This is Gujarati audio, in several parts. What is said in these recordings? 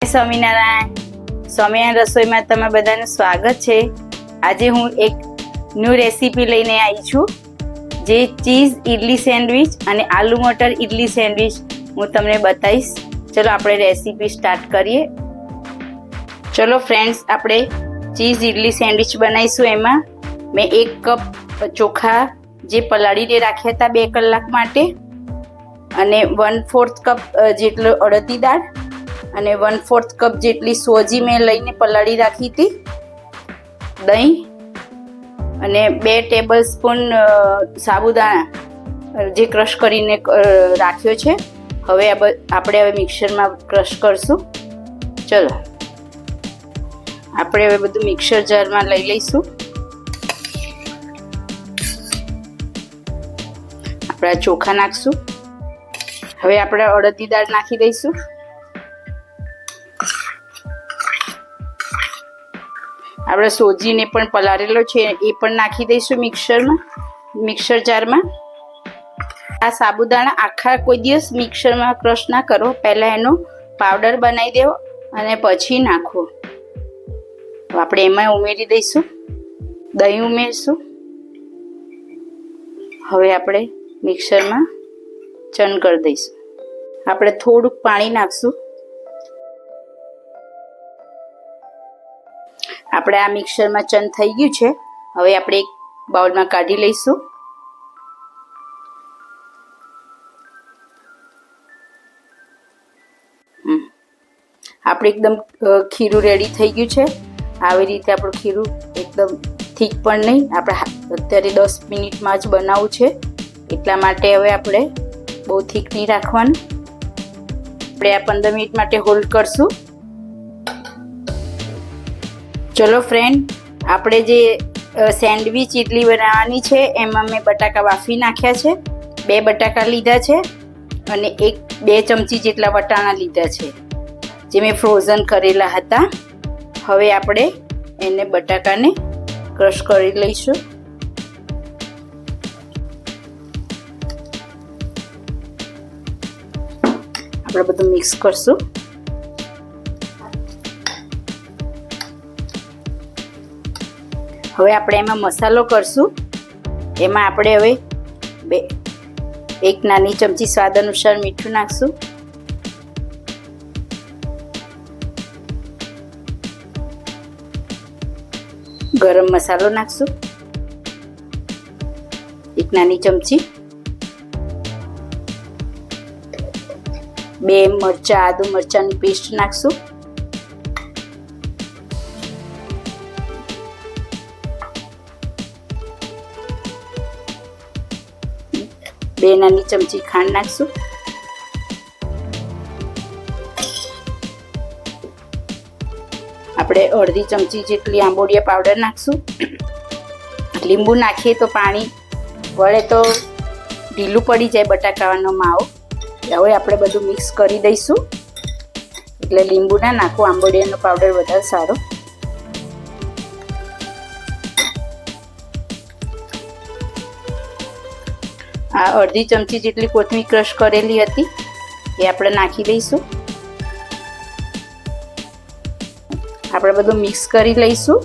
સ્વામિનારાયણ. સ્વામિનારાયણ રસોઈમાં તમે બધાનું સ્વાગત છે. આજે હું એક ન્યૂ રેસીપી લઈને આવી છું, જે ચીઝ ઇડલી સેન્ડવિચ અને આલુ મટર ઇડલી સેન્ડવિચ હું તમને બતાવીશ. ચલો આપણે રેસીપી સ્ટાર્ટ કરીએ. ચલો ફ્રેન્ડ્સ, આપણે ચીઝ ઇડલી સેન્ડવિચ બનાવીશું. એમાં મેં 1 કપ ચોખા જે પલાળીને રાખ્યા હતા 2 કલાક માટે, અને 1/4 કપ જેટલો અડદની દાળ અને 1/4 કપ જેટલી સોજી મેં લઈને પલાળી રાખી હતી, દહીં અને 2 ટેબલ સ્પૂન સાબુદાણા જે ક્રશ કરીને રાખ્યો છે. હવે આપણે મિક્સરમાં ક્રશ કરશું. ચલો આપણે હવે બધું મિક્સર જારમાં લઈ લઈશું. આપણે ચોખા નાખશું. હવે આપણે અડદની દાળ નાખી દઈશું. આપણે સોજીને પણ પલાળેલો છે એ પણ નાખી દઈશું મિક્સર જારમાં. આ સાબુદાણા આખા કોઈ દિવસ મિક્સરમાં ક્રશ ના કરો, પહેલાં એનો પાવડર બનાવી દેવો અને પછી નાખો. આપણે એમાં ઉમેરી દઈશું, દહીં ઉમેરશું. હવે આપણે મિક્સરમાં ચન કરી દઈશું. આપણે થોડુંક પાણી નાખશું. આપણે આ મિક્સરમાં ચન થઈ ગયું છે. હવે આપણે એક બાઉલમાં કાઢી લઈશું. આપણે એકદમ ખીરું રેડી થઈ ગયું છે. આવી રીતે આપણું ખીરું એકદમ થીક પણ નહીં. આપણે અત્યારે 10 મિનિટમાં જ બનાવવું છે, એટલા માટે હવે આપણે બહુ થીક નહીં રાખવાનું. આપણે આ 15 મિનિટ માટે હોલ્ડ કરશું. ચલો ફ્રેન્ડ, આપણે જે સેન્ડવિચ ઇડલી બનાવવાની છે એમાં મેં બટાકા બાફી નાખ્યા છે. 2 બટાકા લીધા છે અને 2 ચમચી જેટલા વટાણા લીધા છે, જે મેં ફ્રોઝન કરેલા હતા. હવે આપણે એને બટાકાને ક્રશ કરી લઈશું. આપણે બધું મિક્સ કરશું. હવે આપણે એમાં મસાલો કરશું. એમાં આપણે હવે 1 નાની ચમચી સ્વાદ અનુસાર મીઠું નાખશું. ગરમ મસાલો નાખશું 1 નાની ચમચી. 2 મરચાં, આદુ મરચાંની પેસ્ટ નાખશું. 2 નાની ચમચી ખાંડ નાખશું. આપણે અડધી ચમચી જેટલી આંબોડિયા પાવડર નાખશું. લીંબુ નાખીએ તો પાણી વળે તો ઢીલું પડી જાય બટાકાનો માવો. હવે આપણે બધું મિક્સ કરી દઈશું. એટલે લીંબુ ના નાખો, આંબોડિયાનો પાવડર વધારે સારો. આ અડધી ચમચી જેટલી કોથમીર ક્રશ કરેલી હતી એ આપણે નાખી દઈશું. આપણે બધું મિક્સ કરી લઈશું.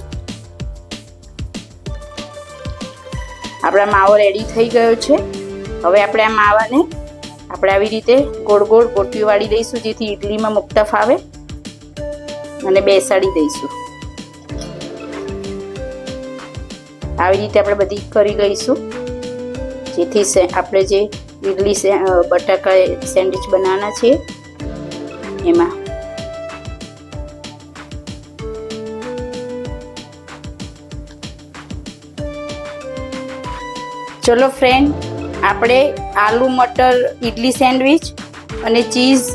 આપણા માવો રેડી થઈ ગયો છે. હવે આપણે આ માવાને આપણે આવી રીતે ગોળ ગોળ ગોટીઓ વાળી દઈશું, જેથી ઇડલીમાં મૂકતા ફાવે, અને બેસાડી દઈશું. આવી રીતે આપણે બધી કરી લઈશું, જેથી આપણે જે ઇડલી બટાકા સેન્ડવિચ બનાવવાના છે એમાં. ચલો ફ્રેન્ડ, આપણે આલુ મટર ઇડલી સેન્ડવિચ અને ચીઝ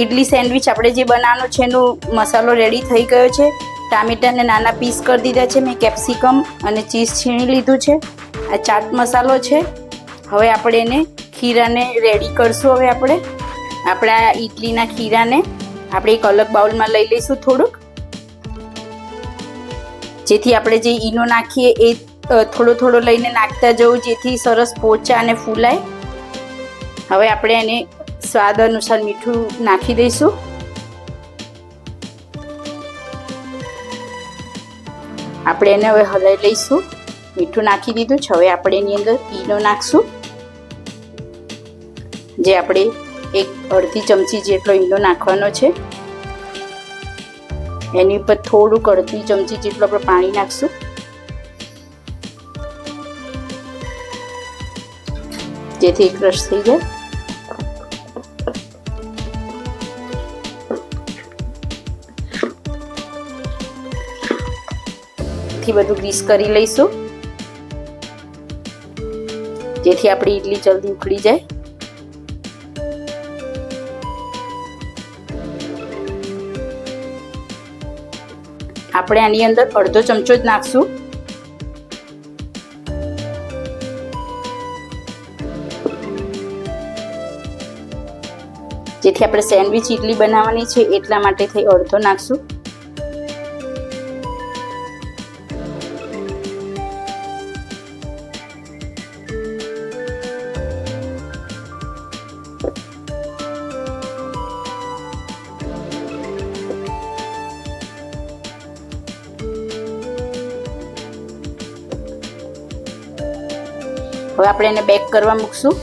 ઇડલી સેન્ડવિચ આપણે જે બનાવવાનો છે એનો મસાલો રેડી થઈ ગયો છે. ટામેટાને નાના પીસ કરી દીધા છે મેં, કેપ્સિકમ અને ચીઝ છીણી લીધું છે. આ ચાટ મસાલો છે. હવે આપણે એને ખીરાને રેડી કરશું. હવે આપણે આ ઇડલીના ખીરાને આપણે એક અલગ બાઉલમાં લઈ લઈશું થોડુંક, જેથી આપણે જે ઈનો નાખીએ એ થોડો થોડો લઈને નાખતા જવું, જેથી સરસ પોચા અને ફૂલાય. હવે આપણે એને સ્વાદ અનુસાર મીઠું નાખી દઈશું. આપણે એને હવે હલાવી લઈશું. મીઠું નાખી દીધું છે. હવે આપણે એની અંદર ઈનો નાખશું, જે આપણે અડધી ચમચી જેટલો ઈનો નાખવાનો છે. એની ઉપર થોડુંક અડધી ચમચી જેટલું આપણે પાણી નાખશું. જેથી ક્રશ થઈ જાય. બધું ગ્રીસ કરી લઈશું, જેથી આપણી ઈડલી જલ્દી ઉકળી જાય. આપણે આની અંદર અડધો ચમચો જ નાખશું. જેથી આપણે સેન્ડવિચ ઈડલી બનાવવાની છે એટલા માટે થઈ અડધો નાખશું. હવે આપણે એને બેક કરવા મૂકશું.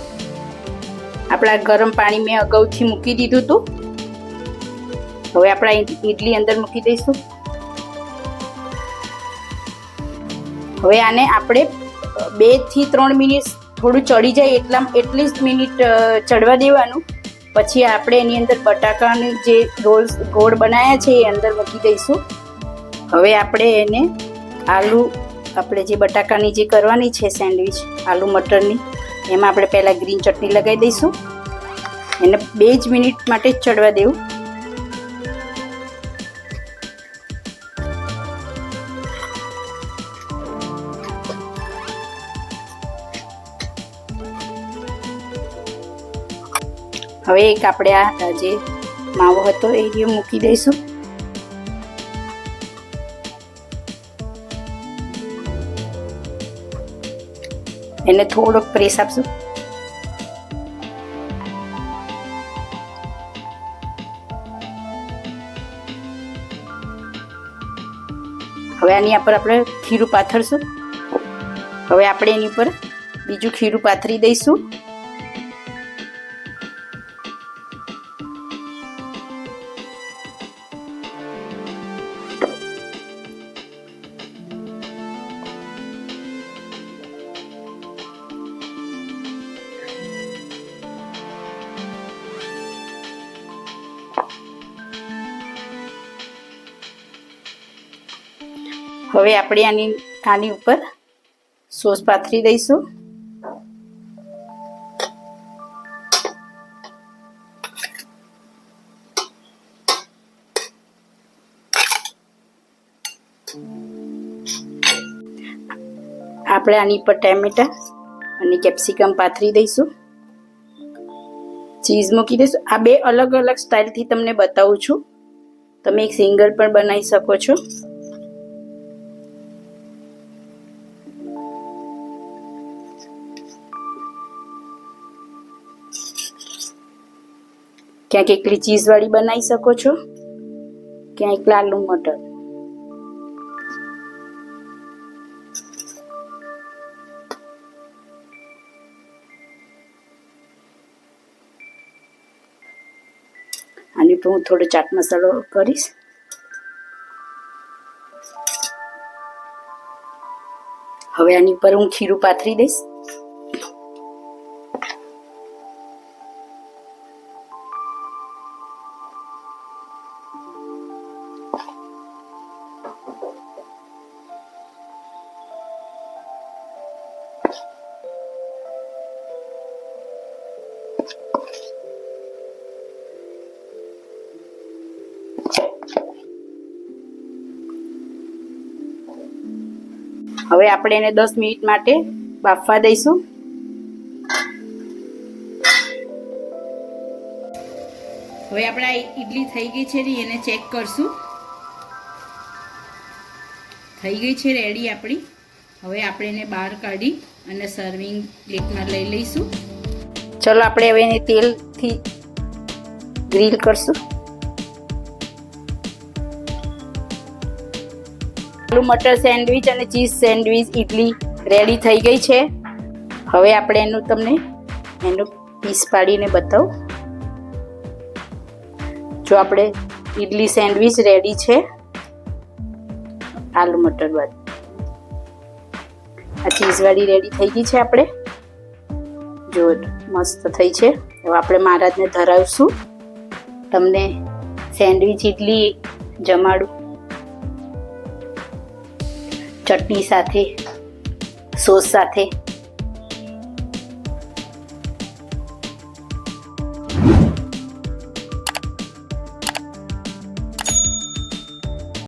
આપણા ગરમ પાણી મેં અગાઉથી મૂકી દીધું હતું. હવે આપણા ઈડલી અંદર મૂકી દઈશું. હવે આને આપણે 2 થી 3 મિનિટ થોડું ચડી જાય એટલી જ મિનિટ ચડવા દેવાનું. પછી આપણે એની અંદર બટાકાની જે ગોળ બનાવ્યા છે એ અંદર મૂકી દઈશું. હવે આપણે એને આપણે જે બટાકાની જે કરવાની છે સેન્ડવિચ આલુ મટરની, એમાં આપણે પહેલાં ગ્રીન ચટણી લગાવી દઈશું. એને 2 જ મિનિટ માટે જ ચડવા દેવું. હવે એક આપણે આ જે માવો હતો એ મૂકી દઈશું. એને થોડોક પ્રેસ આપશું. હવે આની ઉપર આપણે ખીરું પાથરશું. હવે આપણે એની ઉપર બીજું ખીરું પાથરી દઈશું. હવે આપણે આની ઉપર સોસ પાથરી દઈશું. આપણે આની ઉપર ટામેટા અને કેપ્સિકમ પાથરી દઈશું. ચીઝ મૂકી દઈશું. આ 2 અલગ અલગ સ્ટાઇલથી તમને બતાવું છું. તમે એક સિંગલ પણ બનાવી શકો છો. ક્યાંક એકલી ચીઝવાળી બનાવી શકો છો, ક્યાંક એકલા આલુ મટર. આની પર હું થોડો ચાટ મસાલો કરીશ. હવે આની પર હું ખીરું પાથરી દઈશ. હવે આપણે એને 10 મિનિટ માટે બાફવા દઈશું. હવે આપણા ઈડલી થઈ ગઈ છે, એને ચેક કરશું. થઈ ગઈ છે રેડી આપણી. હવે આપણે એને બહાર કાઢી અને સર્વિંગ પ્લેટમાં લઈ લઈશું. ચલો આપણે હવે એને તેલથી ગ્રીલ કરશું. આલુ મટર સેન્ડવિચ અને ચીઝ સેન્ડવિચ ઇડલી રેડી થઈ ગઈ છે. હવે આપણે એનું પીસ પાડીને બતાવું. જો આપણે ઇડલી સેન્ડવિચ રેડી છે આલુ મટર વાળી. આ ચીઝ વાળી રેડી થઈ ગઈ છે. આપણે જો મસ્ત થઈ છે. હવે આપણે મહારાજને ધરાવશું. તમને સેન્ડવિચ ઇડલી જમાડું ચટણી સાથે, સોસ સાથે.